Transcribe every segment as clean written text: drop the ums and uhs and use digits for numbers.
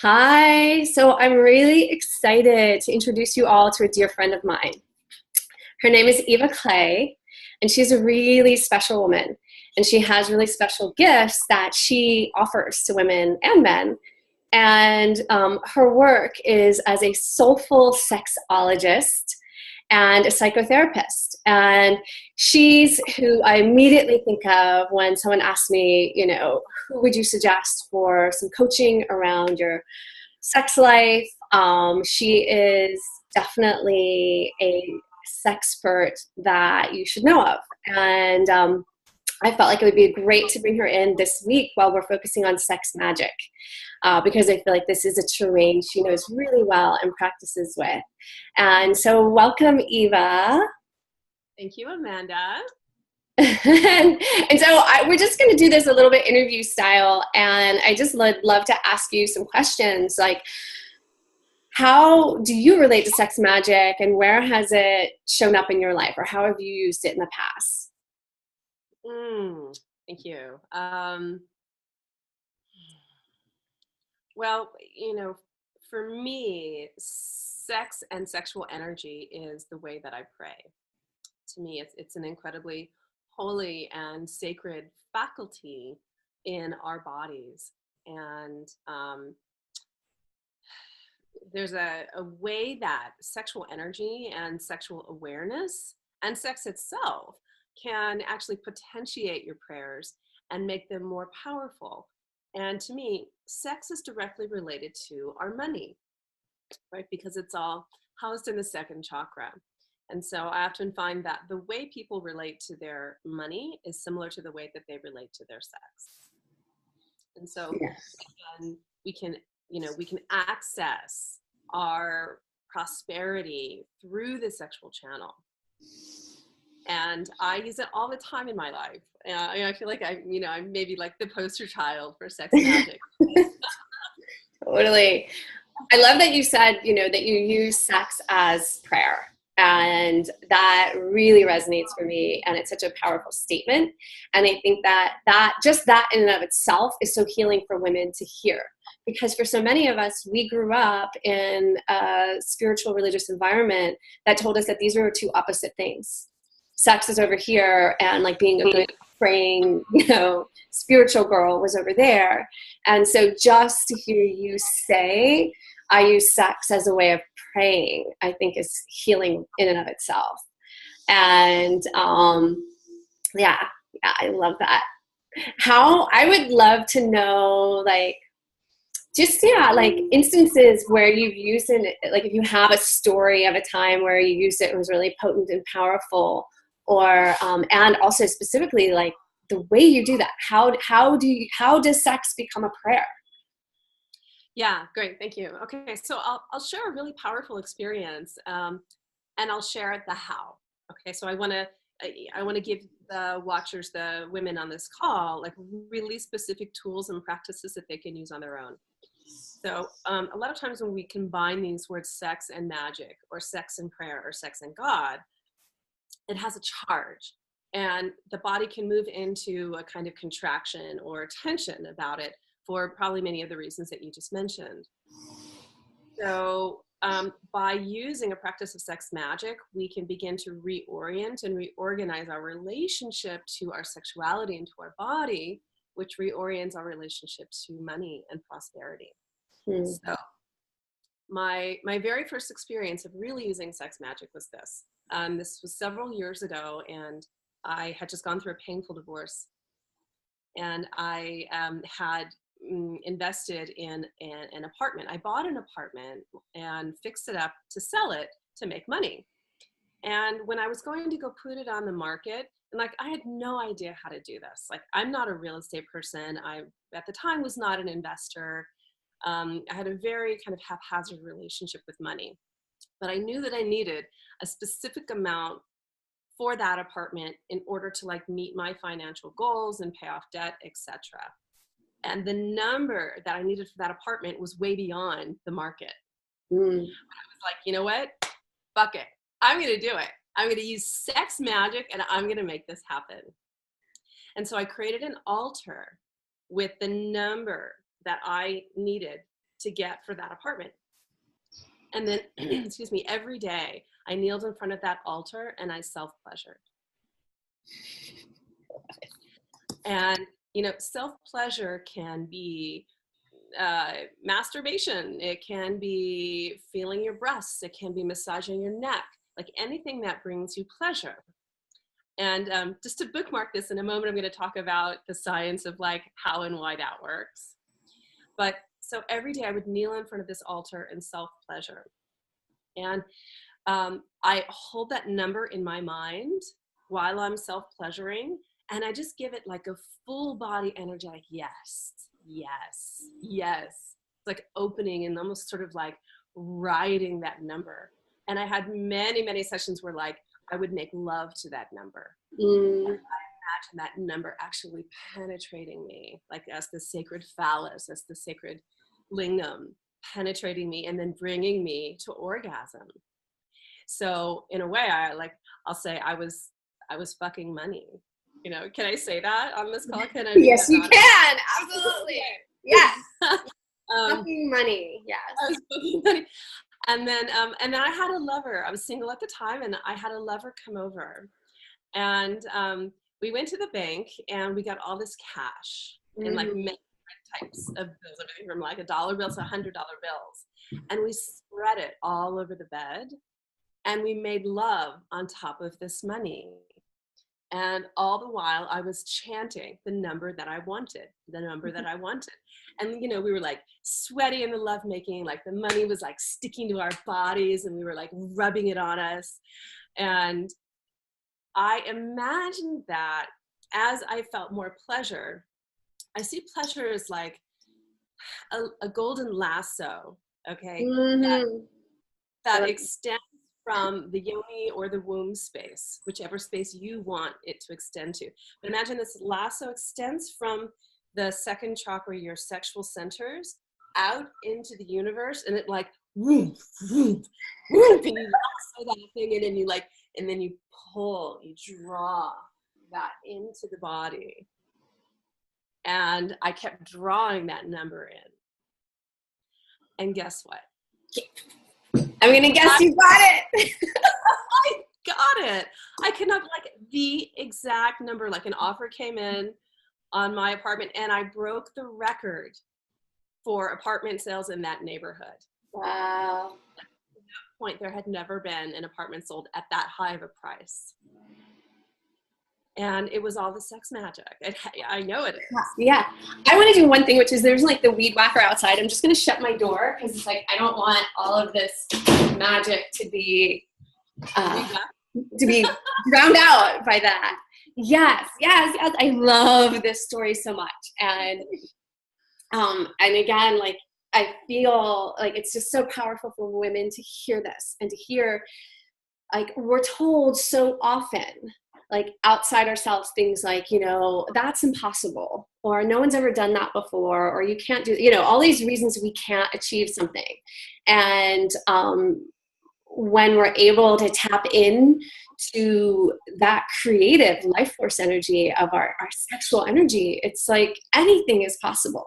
Hi, so I'm really excited to introduce you all to a dear friend of mine. Her name is Eva Clay, and she's a really special woman. And she has really special gifts that she offers to women and men. And her work is as a soulful sexologist and a psychotherapist. And she's who I immediately think of when someone asks me, who would you suggest for some coaching around your sex life? She is definitely a sexpert that you should know of. And I felt like it would be great to bring her in this week while we're focusing on sex magic, because I feel like this is a terrain she knows really well and practices with. And so welcome, Eva. Thank you, Amanda. and so we're just going to do this a little bit interview style. And I just love to ask you some questions like, how do you relate to sex magic and where has it shown up in your life, or how have you used it in the past? Thank you. Well, for me, sex and sexual energy is the way that I pray. To me, it's an incredibly holy and sacred faculty in our bodies. And there's a way that sexual energy and sexual awareness and sex itself can actually potentiate your prayers and make them more powerful. And to me, sex is directly related to our money, right? Because it's all housed in the second chakra. And so I often find that the way people relate to their money is similar to the way that they relate to their sex. And so Yes. we can access our prosperity through the sexual channel. And I use it all the time in my life. I feel like I'm maybe like the poster child for sex magic. Totally. I love that you said, that you use sex as prayer. And that really resonates for me. And it's such a powerful statement. And I think that just that in and of itself is so healing for women to hear. Because for so many of us, we grew up in a spiritual religious environment that told us that these were two opposite things. Sex is over here, and like being a good praying, spiritual girl was over there. And so just to hear you say, I use sex as a way of praying, I think is healing in and of itself. And yeah, I love that. How I would love to know, like, like instances where you've used it, like if you have a story of a time where you used it and was really potent and powerful, or and also specifically like the way you do that. How does sex become a prayer? Yeah, great. Thank you. Okay, so I'll share a really powerful experience, and I'll share the how. Okay, so I want to give the watchers, the women on this call, like really specific tools and practices that they can use on their own. So a lot of times when we combine these words sex and magic, or sex and prayer, or sex and God, it has a charge. And the body can move into a kind of contraction or tension about it for probably many of the reasons that you just mentioned. So by using a practice of sex magic, we can begin to reorient and reorganize our relationship to our sexuality and to our body, which reorients our relationship to money and prosperity. So my very first experience of really using sex magic was this. This was several years ago, and I had just gone through a painful divorce. And I had invested in an apartment. I bought an apartment and fixed it up to sell it to make money. And when I was going to go put it on the market, and like I had no idea how to do this. Like I'm not a real estate person. I at the time was not an investor. I had a very kind of haphazard relationship with money, but I knew that I needed a specific amount for that apartment in order to like meet my financial goals and pay off debt, etc. And the number that I needed for that apartment was way beyond the market. I was like, you know what? Fuck it. I'm going to do it. I'm going to use sex magic and I'm going to make this happen. And so I created an altar with the number that I needed to get for that apartment. And then, excuse me, every day I kneeled in front of that altar and I self-pleasured. And, you know, self-pleasure can be masturbation. It can be feeling your breasts. It can be massaging your neck, like anything that brings you pleasure. And just to bookmark this, in a moment, I'm going to talk about the science of like how and why that works. But so every day I would kneel in front of this altar and self-pleasure. And I hold that number in my mind while I'm self-pleasuring. And I just give it like a full body energetic yes, yes, yes. It's like opening and almost sort of like riding that number. And I had many, many sessions where like I would make love to that number. And I imagine that number actually penetrating me, like as the sacred phallus, as the sacred lingam, penetrating me and then bringing me to orgasm. So in a way, I'll say I was fucking money. You know, can I say that on this call? Can I? Yes, you can. Absolutely. Yes. Fucking money. Yes. I was fucking money. And then I had a lover. I was single at the time, and I had a lover come over, and we went to the bank and we got all this cash in like many different types of bills, everything from like $1 bills to $100 bills, and we spread it all over the bed, and we made love on top of this money. And all the while I was chanting the number that I wanted, the number that I wanted. And, you know, we were like sweaty in the lovemaking, like the money was like sticking to our bodies and we were like rubbing it on us. And I imagined that as I felt more pleasure, I see pleasure as like a golden lasso, okay, that extends from the yoni or the womb space, whichever space you want it to extend to. But imagine this lasso extends from the second chakra, your sexual centers, out into the universe, and it like whoop, whoop, whoop, and you lasso that thing in, and you like, and then you pull, you draw that into the body. And I kept drawing that number in. And guess what? I'm gonna guess you got it. I got it. I came up like the exact number, like an offer came in on my apartment and I broke the record for apartment sales in that neighborhood. Wow. At that point, there had never been an apartment sold at that high of a price. And it was all the sex magic. I know it is. Yeah. I want to do one thing, which is there's like the weed whacker outside. I'm just going to shut my door because it's like I don't want all of this magic to be drowned out by that. Yes. I love this story so much. And again, like I feel like it's just so powerful for women to hear this and to hear, like we're told so often, like outside ourselves, things like, you know, that's impossible, or no one's ever done that before, or you can't do, you know, all these reasons we can't achieve something. And when we're able to tap in to that creative life force energy of our sexual energy, it's like anything is possible.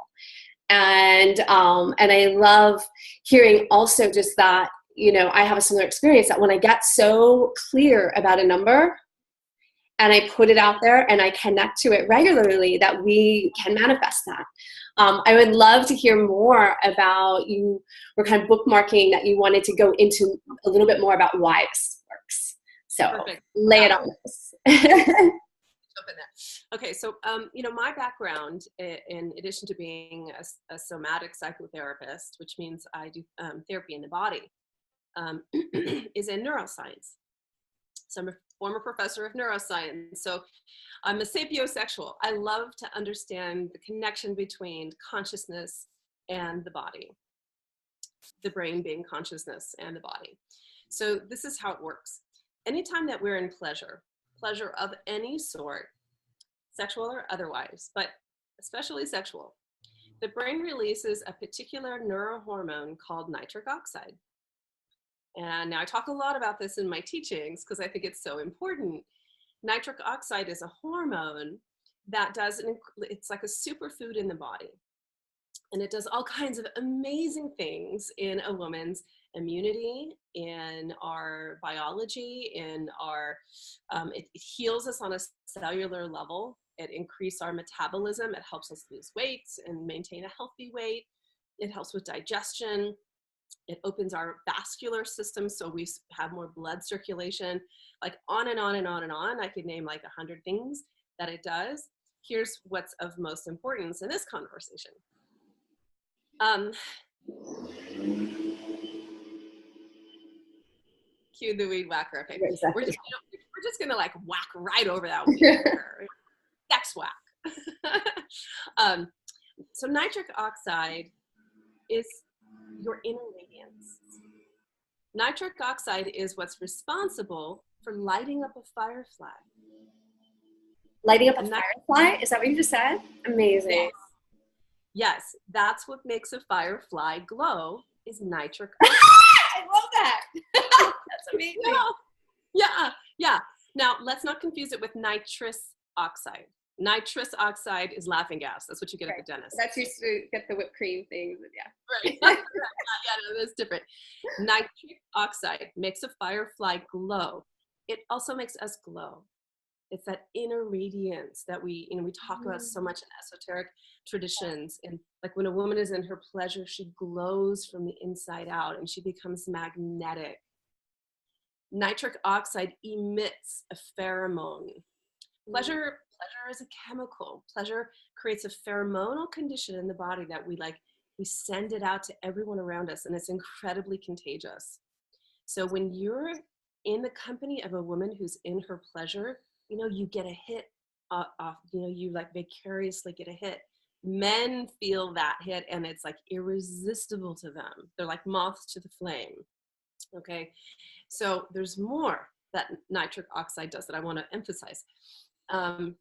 And I love hearing also just that, you know, I have a similar experience that when I get so clear about a number, and I put it out there and I connect to it regularly, that we can manifest that. I would love to hear more about, you were kind of bookmarking that you wanted to go into a little bit more about why this works. So perfect. Lay it on us. Okay, so you know, my background, in addition to being a somatic psychotherapist, which means I do therapy in the body, is in neuroscience. So I'm a former professor of neuroscience. So I'm a sapiosexual. I love to understand the connection between consciousness and the body, the brain being consciousness and the body. So this is how it works. Anytime that we're in pleasure of any sort, sexual or otherwise, but especially sexual, the brain releases a particular neurohormone called nitric oxide. And now I talk a lot about this in my teachings because I think it's so important. Nitric oxide is a hormone that it's like a superfood in the body. And it does all kinds of amazing things in a woman's immunity, in our biology, in our, it heals us on a cellular level. It increases our metabolism. It helps us lose weight and maintain a healthy weight. It helps with digestion. It opens our vascular system so we have more blood circulation, like on and on and on and on. I could name like 100 things that it does. Here's what's of most importance in this conversation. Cue the weed whacker. Okay, Exactly. we're just gonna like whack right over that weed whacker. Sex whack. So nitric oxide is your inner radiance. Nitric oxide is what's responsible for lighting up a firefly. Lighting up a firefly? Is that what you just said? Amazing. Yes, that's what makes a firefly glow, is nitric oxide. I love that. That's amazing. Yeah. Now, let's not confuse it with nitrous oxide. Nitrous oxide is laughing gas. That's what you get at the dentist. That's used to get the whipped cream things. Yeah. Right. Yeah, no, that's different. Nitric oxide makes a firefly glow. It also makes us glow. It's that inner radiance that we talk about so much in esoteric traditions. And like when a woman is in her pleasure, she glows from the inside out and she becomes magnetic. Nitric oxide emits a pheromone. Pleasure is a chemical. Pleasure creates a pheromonal condition in the body that we send it out to everyone around us, and it's incredibly contagious. So when you're in the company of a woman who's in her pleasure, you get a hit off, you like vicariously get a hit. Men feel that hit and it's like irresistible to them. They're like moths to the flame. Okay. So there's more that nitric oxide does that I want to emphasize. In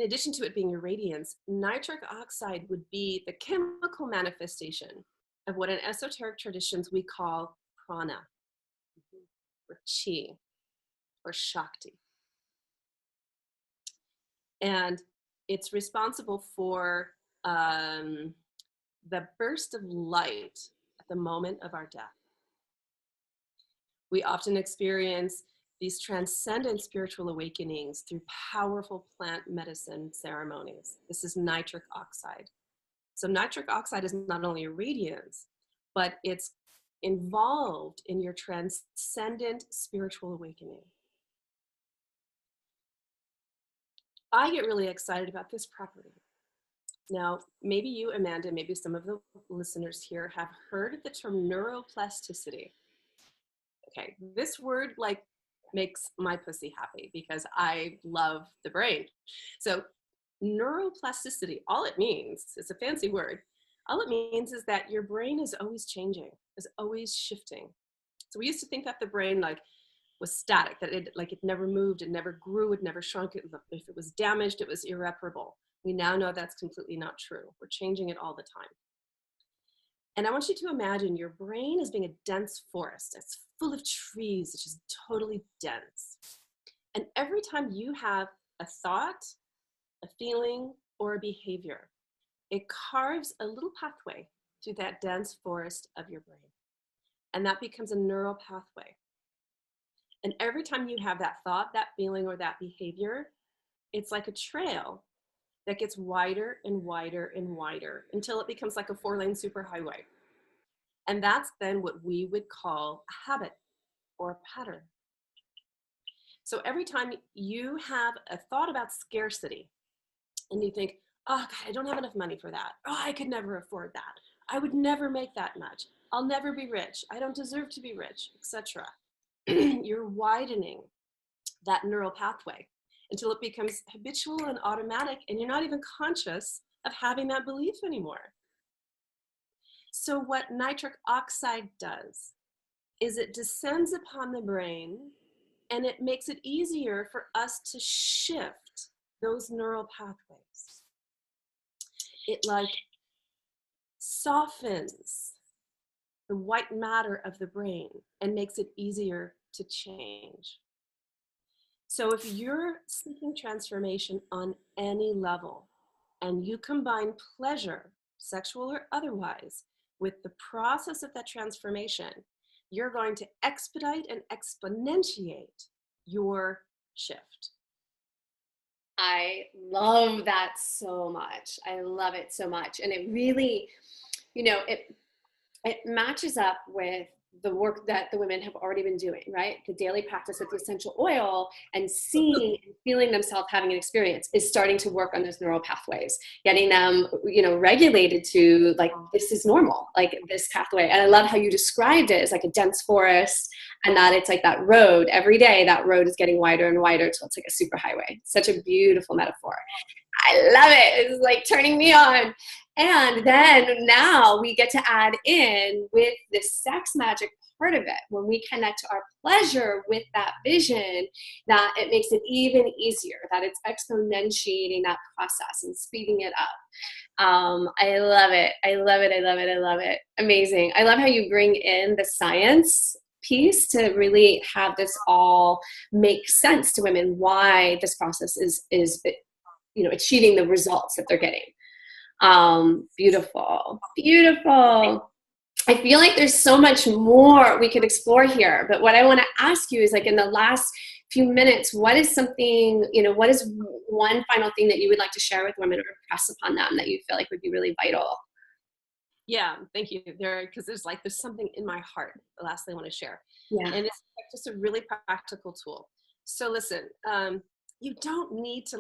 addition to it being your radiance, nitric oxide would be the chemical manifestation of what in esoteric traditions we call prana, or chi, or shakti. And it's responsible for the burst of light at the moment of our death. We often experience these transcendent spiritual awakenings through powerful plant medicine ceremonies. This is nitric oxide. So nitric oxide is not only a radiance, but it's involved in your transcendent spiritual awakening. I get really excited about this property. Now, maybe you, Amanda, maybe some of the listeners here have heard the term neuroplasticity. Okay, this word makes my pussy happy because I love the brain. So neuroplasticity, all it means, it's a fancy word, all it means is that your brain is always changing, is always shifting. So we used to think that the brain was static, that it never moved, it never grew, it never shrunk. If it was damaged, it was irreparable. We now know that's completely not true. We're changing it all the time. And I want you to imagine your brain as being a dense forest. It's full of trees, it's just totally dense. And every time you have a thought, a feeling, or a behavior, it carves a little pathway through that dense forest of your brain. And that becomes a neural pathway. And every time you have that thought, that feeling, or that behavior, it's like a trail that gets wider and wider and wider until it becomes like a 4-lane superhighway. And that's then what we would call a habit or a pattern. So every time you have a thought about scarcity and you think, oh God, I don't have enough money for that. Oh, I could never afford that. I would never make that much. I'll never be rich. I don't deserve to be rich, etc. You're widening that neural pathway until it becomes habitual and automatic, and you're not even conscious of having that belief anymore. So what nitric oxide does is it descends upon the brain and it makes it easier for us to shift those neural pathways. It softens the white matter of the brain and makes it easier to change. So if you're seeking transformation on any level and you combine pleasure, sexual or otherwise, with the process of that transformation, you're going to expedite and exponentiate your shift. I love that so much. I love it so much. And it really, it matches up with the work that the women have already been doing, right? The daily practice with the essential oil and seeing and feeling themselves having an experience is starting to work on those neural pathways, getting them, regulated to like, this is normal, like this pathway. And I love how you described it as like a dense forest, and that it's like that road every day, that road is getting wider and wider till it's like a super highway. Such a beautiful metaphor. I love it. It's like turning me on. And then now we get to add in with the sex magic part of it. When we connect to our pleasure with that vision, that it makes it even easier, that it's exponentiating that process and speeding it up. I love it. I love it. I love it. I love it. Amazing. I love how you bring in the science piece to really have this all make sense to women, why this process is achieving the results that they're getting. Beautiful, beautiful. I feel like there's so much more we could explore here, but what I want to ask you is, like, in the last few minutes, what is something, what is one final thing that you would like to share with women or impress upon them that you feel like would be really vital? Yeah, thank you. Because there's something in my heart, the last thing I want to share. Yeah. And it's just a really practical tool. So listen, you don't need to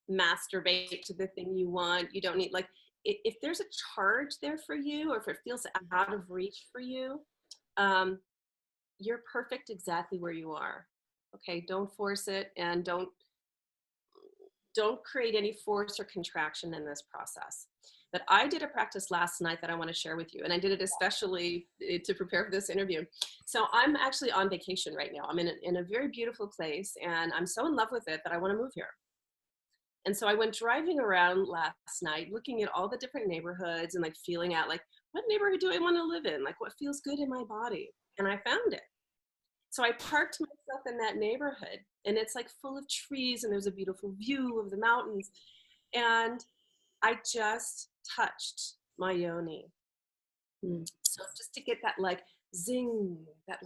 masturbate to the thing you want. You don't need if there's a charge there for you, or if it feels out of reach for you, you're perfect exactly where you are. Okay, don't force it, and don't create any force or contraction in this process. But I did a practice last night that I want to share with you, and I did it especially to prepare for this interview. So I'm actually on vacation right now. I'm in a very beautiful place, and I'm so in love with it that I want to move here. And so I went driving around last night, looking at all the different neighborhoods and feeling out what neighborhood do I want to live in? What feels good in my body? And I found it. So I parked myself in that neighborhood, and it's full of trees, and there's a beautiful view of the mountains. And I just touched my yoni. So just to get that zing, that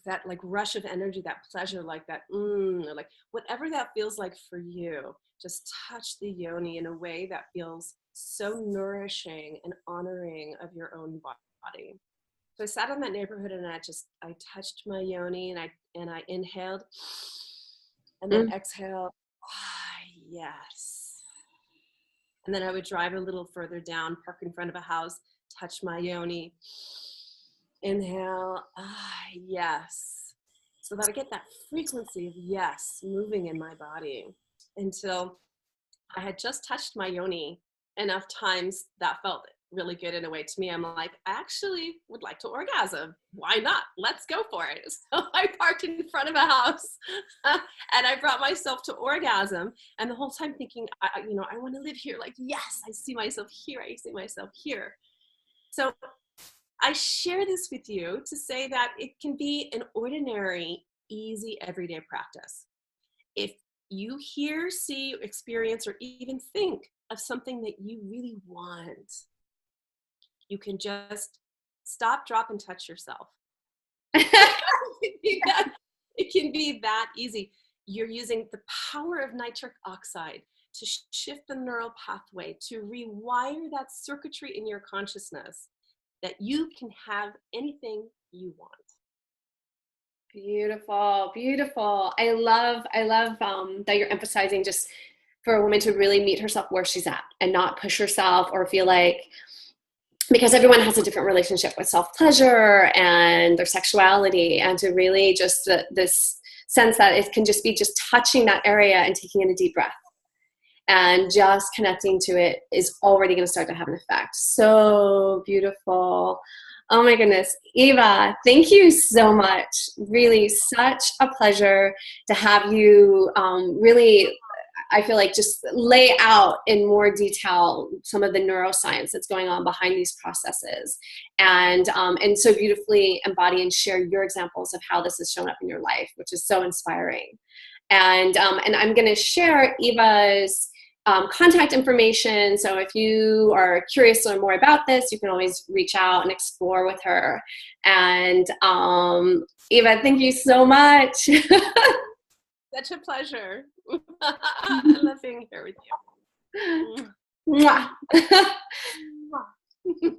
that rush of energy, that pleasure, that or whatever that feels like for you, just touch the yoni in a way that feels so nourishing and honoring of your own body. So I sat in that neighborhood, and I touched my yoni, and I inhaled and then exhaled. Yes. And then I would drive a little further down, park in front of a house, touch my yoni, inhale, yes. So that I get that frequency of yes moving in my body until I had just touched my yoni enough times that felt really good in a way to me. I'm like, I actually would like to orgasm. Why not? Let's go for it. So I parked in front of a house and I brought myself to orgasm. And the whole time thinking, I want to live here. Yes, I see myself here. I see myself here. So I share this with you to say that it can be an ordinary, easy, everyday practice. If you hear, see, experience, or even think of something that you really want, you can just stop, drop, and touch yourself. It can be that easy. You're using the power of nitric oxide to shift the neural pathway, to rewire that circuitry in your consciousness, that you can have anything you want. Beautiful, beautiful. I love that you're emphasizing just for a woman to really meet herself where she's at and not push herself or feel like, because everyone has a different relationship with self-pleasure and their sexuality, and to really just this sense that it can just be just touching that area and taking in a deep breath and just connecting to it is already going to start to have an effect. So beautiful. Oh my goodness. Eva, thank you so much. Really such a pleasure to have you really, I feel like, just lay out in more detail some of the neuroscience that's going on behind these processes, and so beautifully embody and share your examples of how this has shown up in your life, which is so inspiring. And I'm going to share Eva's contact information. So if you are curious to learn more about this, you can always reach out and explore with her. And Eva, thank you so much. Such a pleasure. I love being here with you. Mwah. Mwah.